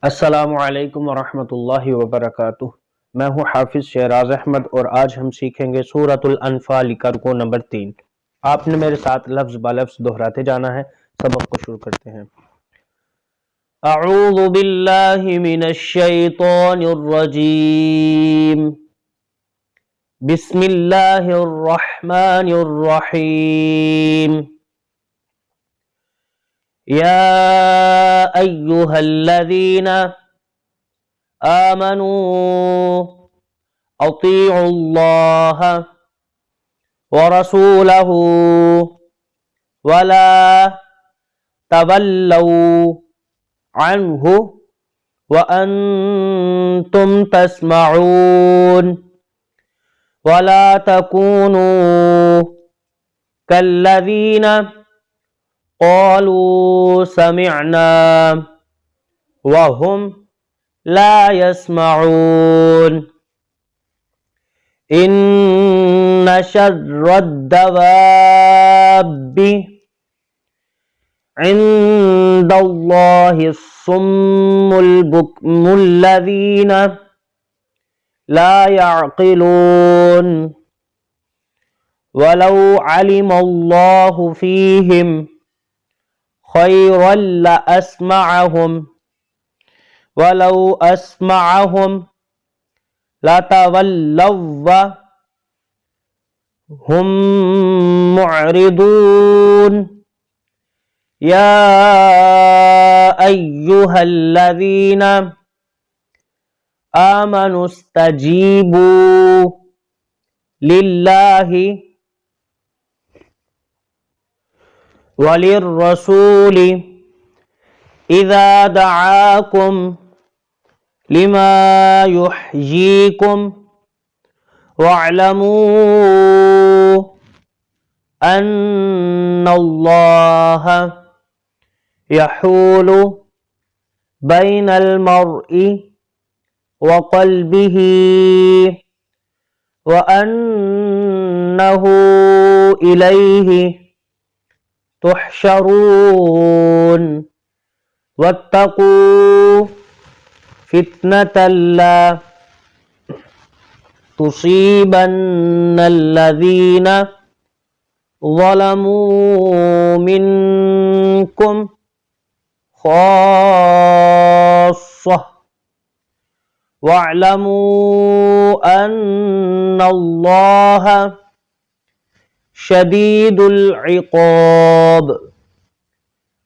अस्सलामु अलैकुम वरहमतुल्लाहि वबरकातुह। मैं हूँ हाफिज शहराज अहमद और आज हम सीखेंगे सूरतुल अनफाल का रुकू नंबर 3। आपने मेरे साथ लफ्ज ब लफ्ज दोहराते जाना है। सबक को शुरू करते हैं। अऊज़ु बिल्लाहि मिनश शैतानिर रजीम। बिस्मिल्लाहिर रहमानिर रहीम। या अय्युहल्लज़ीना आमनू अतीउल्लाह व रसूलहू वला तवल्लौ अन्हु व अंतुम तस्मऊन वला तकूनू कल्लज़ीना क़ालू समिअना व हुम ला यस्मऊन। इन्ना शर्रद्दवाब्बि इंदल्लाहिस सुम्मुल बुक्मुल्लज़ीना ला यअक़िलून। वलौ अलिमल्लाहु फ़ीहिम ख़ैरन लअस्मअहुम वलौ अस्मअहुम लतवल्लव व हुम मुअरिदून। या अय्युहल्लज़ीना आमनुस्तजीबू लिल्लाहि वलिर्रसूलि इज़ा दआकुम लिमा युहयीकुम वअलमू अन्नल्लाह यहूलु बैनल मर्इ व क़ल्बिही व अन्नहु इलैहि तुहशरून। वत्तक़ू फितनतन ला तुसीबन्नल्लज़ीना ज़लमू मिनकुम ख़ास्सह वअलमू अन्नल्लाह शदीदुल इक़ाब।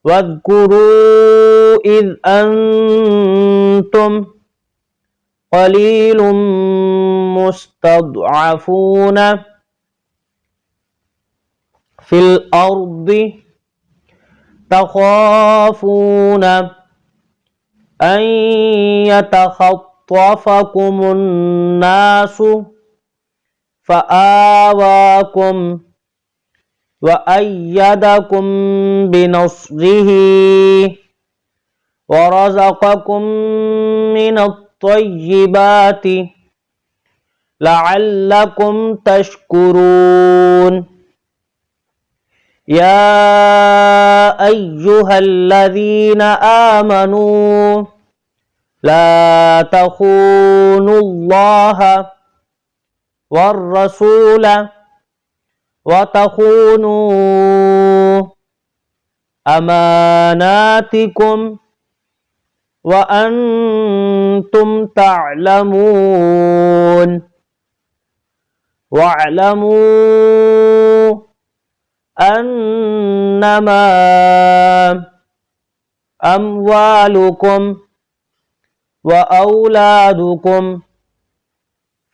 वज़्कुरू इज़ अंतुम क़लीलुम मुस्तज़अफ़ून फ़िल अर्दि तख़ाफ़ून अन यतख़त्तफ़कुमुन नासु फ़आवाकुम व अय्यदकुम बिनस्रिही व रज़क़कुम मिनत्तय्यिबाति लअल्लकुम तशकुरून। या अय्युहल्लज़ीना आमनू ला तख़ूनुल्लाह वर्रसूल व तख़ूनू अमानातिकुम व अंतुम तअलमून। वअलमू अन्नमा अम्वालुकुम व औलादुकुम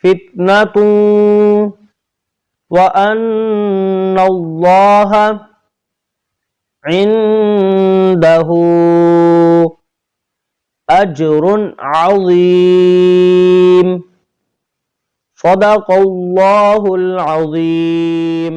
फितनतुन व अन्नल्लाह इंदहु अज्रुन अज़ीम। सदक़ल्लाहुल अज़ीम।